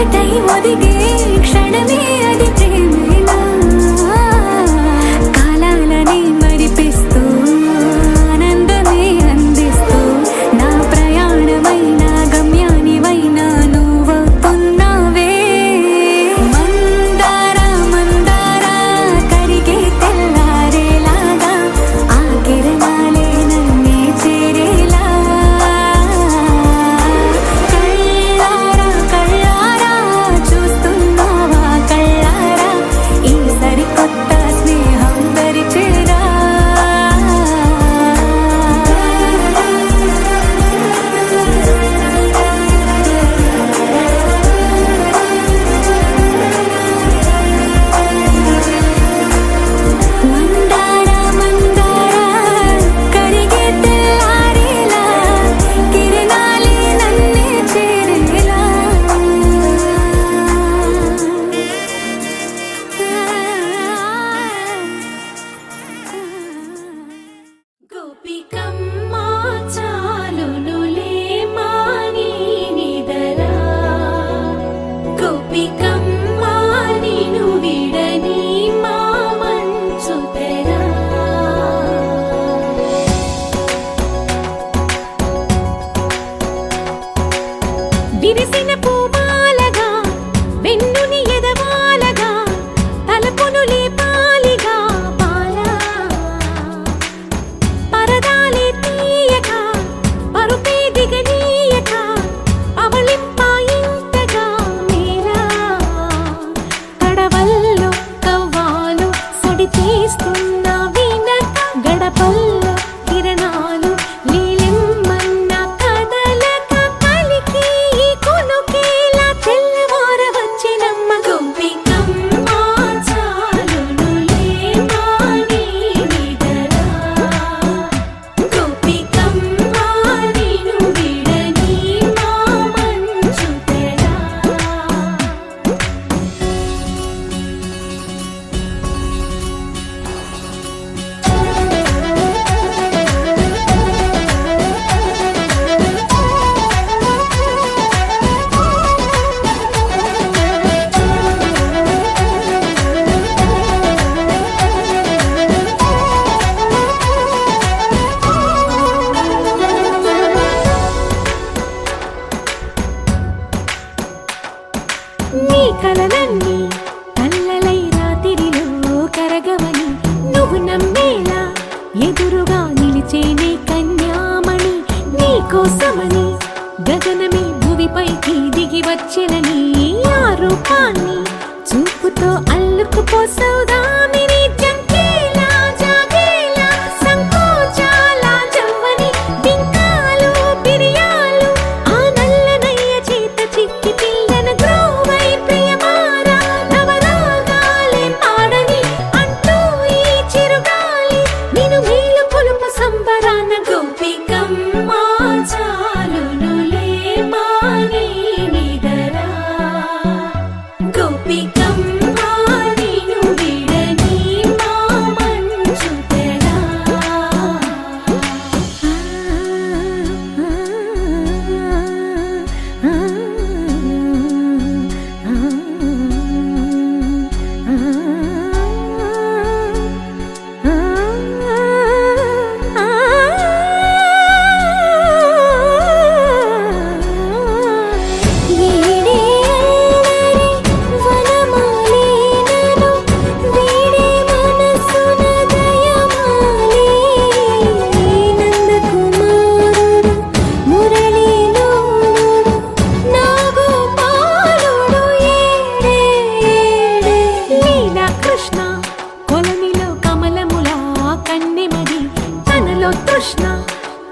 ఒకటై ఒదిగే క్షణమే అది ప్రేమేనా కాలాలని మరిపిస్తూ ఆనందమే అందిస్తూ నా ప్రయాణమైన గమ్యానివైనా నువ్వవుతున్నావే మందార మందార కరిగే తెల్లారేలాగా ఆ కిరణాలే నన్నే చేరేలా కళ్ళారా కళ్ళారా చూస్తున్నావా కళ్ళారా ఈ సరికొత్త స్నేహం పరిచేరా మందార మందార కరిగే తెల్లారేలా కిరణాలే నన్నే చేరేలా గోపికమ్మ చాలునులే మాని నిదరా గోపికమ్మ నిను విడని మా మంచు తెరా విరిసిన పూమాలగా వెన్నుని ఎదవాలగా తలపును లేపాలిగా పాలా పరదాలే తీయక పరుపే దిగనీయక అవళింపాయింతగా మేరా కడవల్లో కవ్వాలు సడి చేస్తున్న వినక గడపల్లో కిరణాలు లీలిమ్మన్న కదలక కలికి కొనుకేలా తెల్లవార వచ్చినమ్మ గోపికమ్మ చాలునులే మాని నిదరా గోపికమ్మ నిను విడని మా మంచు తెరా నీ కలలన్నీ కల్లలై రాత్రిలో కరగవని నువ్వు నమ్మేలా ఎదురుగా నిలిచేనే కన్యామణి నీ కోసమని గగనమే భువిపైకి దిగి వచ్చెనని ఆ రూపాన్ని చూపుతో అల్లుకుపోసౌదామిని జంకేలా జాగేలా సంకోచాల జవ్వని బింకాలు బిరియాలు ఆ నల్లనయ్య చేత చిక్కి పిల్లన గ్రోవై ప్రియమారా నవరాగాలే పాడని అంటూ ఈ చిరుగాలి నిన్ను మేలు కొలుపు సంబరాన గోపికమ్మ చాలునులే మాని నిదరా గోపికమ్మ నిను విడని మా మంచు తెరా తృష్ణ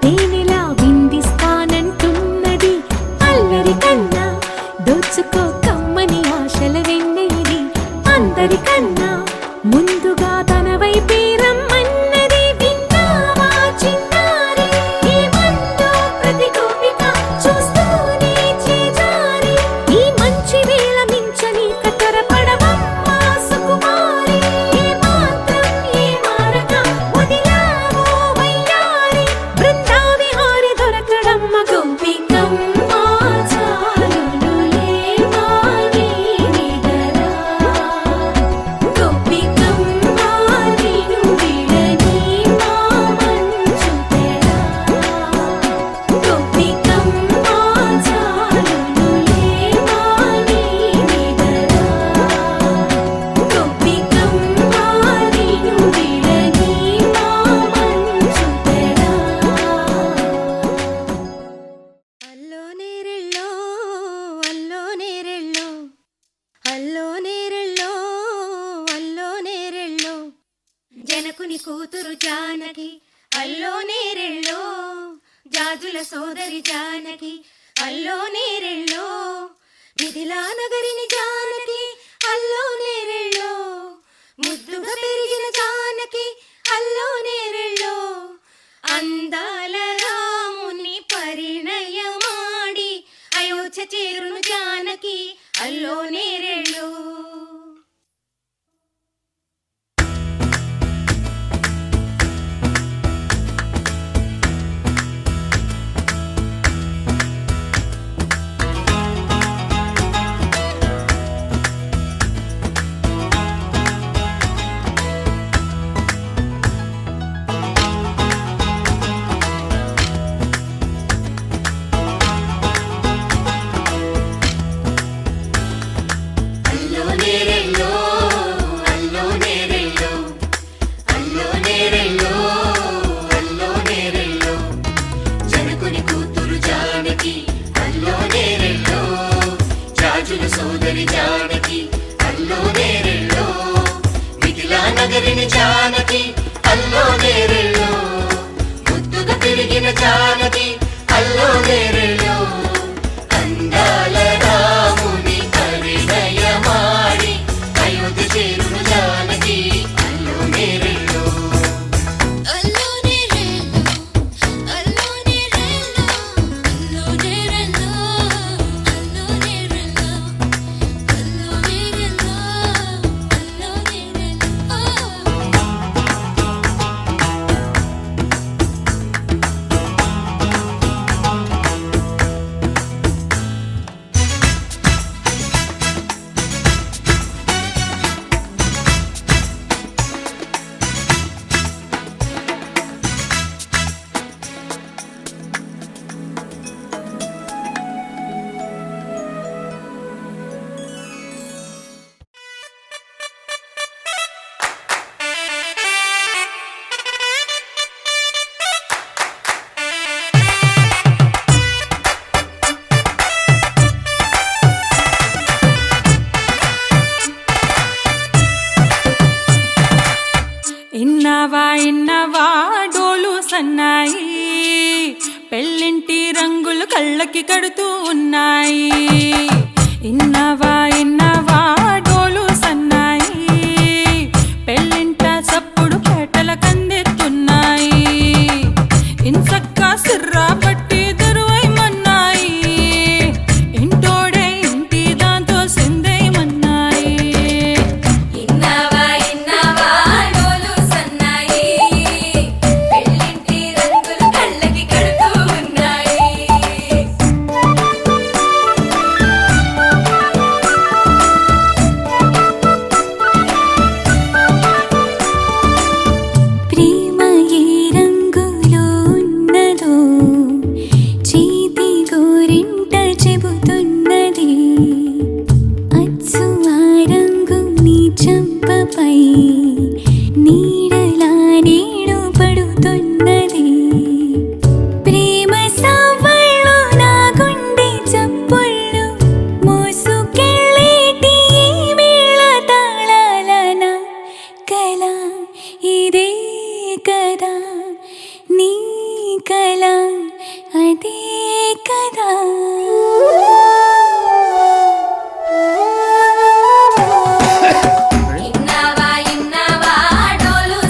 తేనెలా విందిస్తానంటున్నది అల్లరి కన్నా దోచుకో కమ్మని ఆశల వెన్నెది అందరికన్నా ముందుగా తన వైపే రమ్మన్నది విన్నావా చిన్నారి ఏమందో ప్రతి గోపిక చూస్తూనే చేజారి ఈ మంచి వేళ మించని కతరపడవమ్మ సుకుమారి ఏ మాత్రం ఏ మారక వదిలావో వయ్యారి బృందావిహారి దొరకడమ్మ గోపికమ్మ చాలునులే మాని అల్లో నేరెళ్ళో అల్లో నేరెళ్ళో జనకుని కూతురు జానకి అల్లో నేరెళ్ళో జాజుల సోదరి జానకి అల్లో నేరెళ్ళో మిథిలా నగరిని జానకి అల్లో నేరెళ్ళో ముద్దుగా పెరిగిన జానకి అల్లో నేరెళ్ళో అందాల రాముని పరిణయమాడి అయోధ్య చేరును జానకి అల్లో నేరెళ్ళో. సోదరి జానకి అల్లో నేరెళ్ళో మిథిలా నగరిని జానకి అల్లో నేరెళ్ళో ముద్దుగా పెరిగిన జానకి అల్లో నేరెళ్ళో అందాల రాముని పరిణయమాడి అయోధ్య చేరును జానకి అల్లో నేరెళ్ళో. ఇన్నవా డోలు సన్నాయి పెళ్ళింటి రంగులు కళ్ళకి కడుతూ ఉన్నాయి. ఇన్నవా డోలు సన్నాయి పెళ్ళింట చప్పుడు పేటల కందెత్తున్నాయి. ఇన్సక్క సిర్రా పట్టి దరువైమన్నాయి ఇంటోడే ఇంటి దాంతో సిందేయమన్నాయి. ఇన్నవా డోలు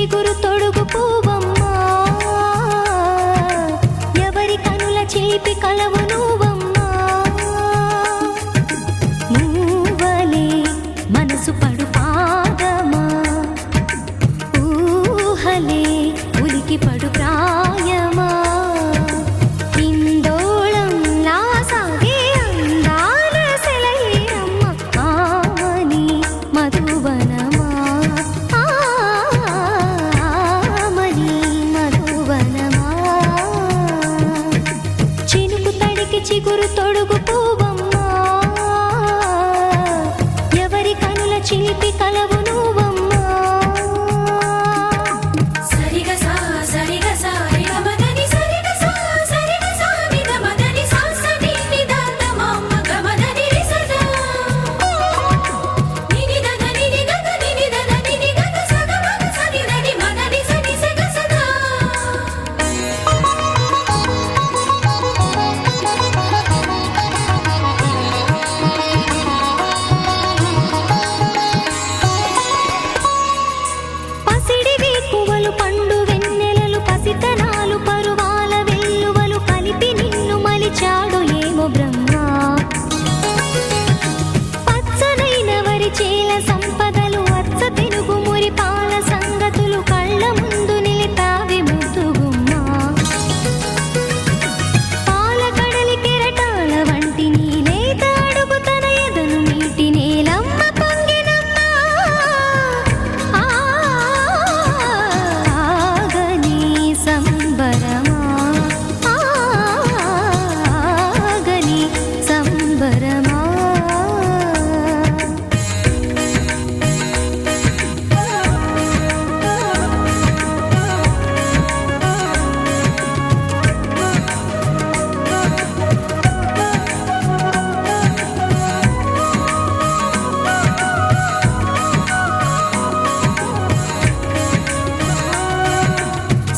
చిగురు తొడుగు పువ్వమ్మా, ఎవరి కనుల చిలిపి కలవు నువ్వమ్మా. మూవలే మనసు పడు పాదమా, ఊహలే ఉలికి పడు ప్రాయమా. ఇందోళంలా సాగే అందాల సెలయేరమ్మ, ఆమని మధువనమా, ఆమని మధువనమా. చినుకు తడికి చిగురు తొడుగు పువ్వమ్మా, ఎవరి కనుల చిలిపి కలవు నువ్వమ్మా. సరిగ సా సరిగ సా రిగ మదని సరిగ సా సరిగ సా నిద మదని సా సని నిద తమమ్మ గమదని రిసదా నిని దద నిని దద నిని దద నిని దద సగ మగ సని దని మదని సని సగ సదా. పసిడి వేకువలు పండు వెన్నెలలు పసితనాలు పరువాల వెల్లువలు కలిపి నిన్ను మలిచాడు ఏమో బ్రహ్మ. పచ్చనైన వరి చేల సంపదలు అచ్చ తెనుగు మురి పాల సంగతులు కళ్ళ ముందు నిలిపావి ముద్దుగుమ్మ. పాల కడలి కెరటాల వంటి నీలేత అడుగు తన ఎదను మీటి నేలమ్మ పొంగినమ్మ. ఆగని సంబరమా, ఆగని సంబరమా.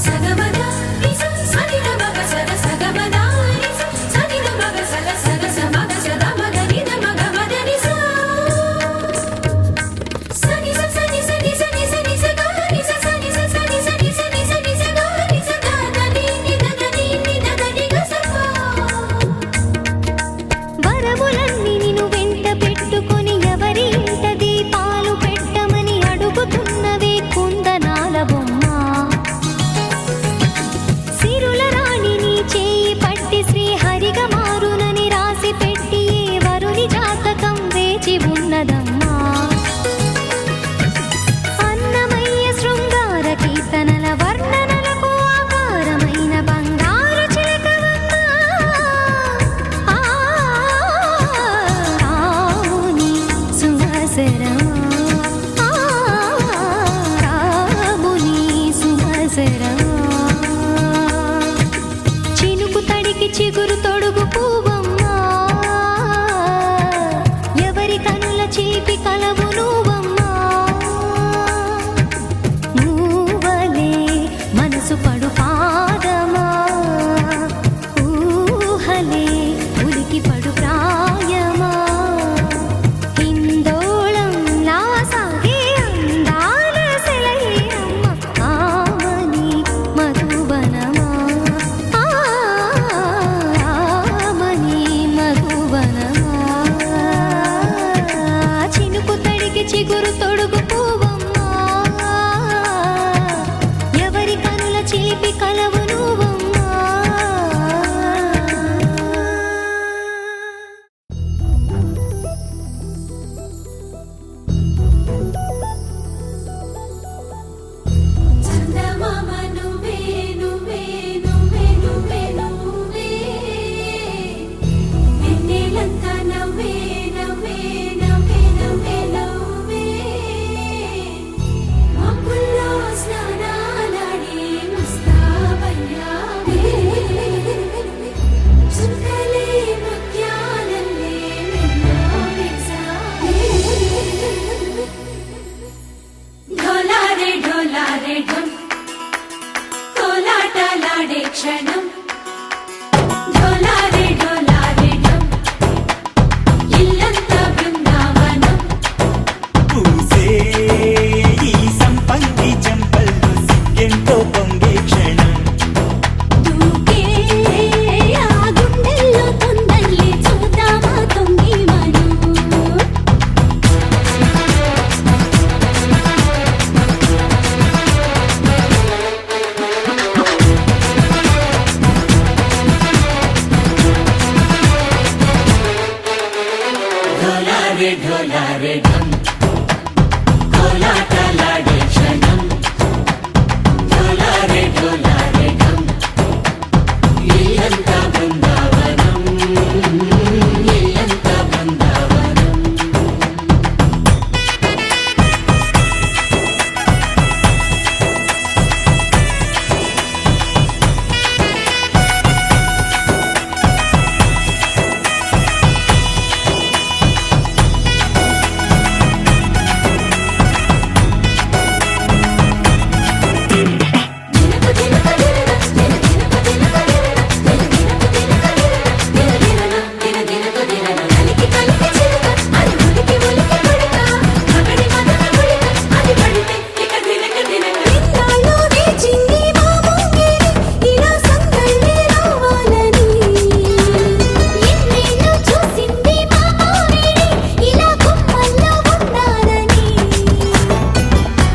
సగమద నిస సని ద మగ సద సగమద నిస సని ద మగ సద సగ సమగ సద మగ నిద మగ మదని సా సని స సని సని సని సని స గ ని స సని స సని సని సని సని స గ ని స ద ద ని ని ద ద ని ని ద ద ని గ స పా. వరములన్నీ నిన్ను వెంట పెట్టుకొని ఎవరి ఇంట దీపాలు పెట్టమని అడుగుతున్నవే కుందనాల బొమ్మ. సిరుల రాణి నీ చేయి పట్టి శ్రీహరిగా మారునని రాసి పెట్టి ఏ వరుని జాతకం వేచి ఉన్నదమ్మా. అన్నమయ్య శృంగార కీర్తనల వర్ణనలకు ఆకారమైన బంగారు చిలకవమ్మా. రాముని సుమసరమా, రాముని సుమసరమా. చినుకు తడికి చిగురు తొడుగు పువ్వు ఢోలారే ఢం కోలాటలాడే క్షణం ఢోలారే ఢోలారే ఢం ఇల్లంతా బృందావనం ఇల్లంతా బృందావనం కలికి కలికి చిలుక అది ఉలికి ఉలికి పడక మగడి మదన గుళిక అది పడితే ఇక దినక దినక ఇన్నాళ్ళు వేచింది మా ముంగిరి ఇలా సంగళ్ళే రావాలని ఎన్నేళ్ళు చూసింది మా మామిడి ఇలా కొమ్మల్లో ఉండాలని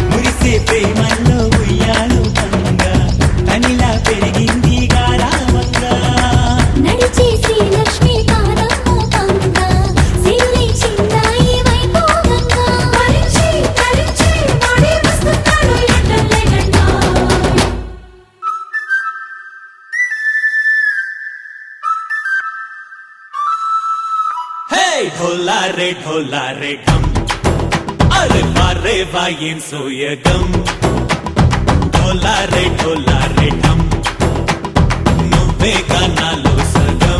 మురిసే ప్రేమల్లో ఉయ్యాలు పంగా తనిలా పెరిగింది గారావంగా నడిచే శ్రీలక్ష్మి పాదము పంగా సిరులే చిందాయి వైభోగంగా భరించి భరించి వాడే వస్తున్నాడు ఎట్టల్లే గంట హే ఢోలా రే ఢమ్ అరే వారే వాయేం సోయగం ఢోలా రే ఢమ్ నువ్వే గానాలో సగం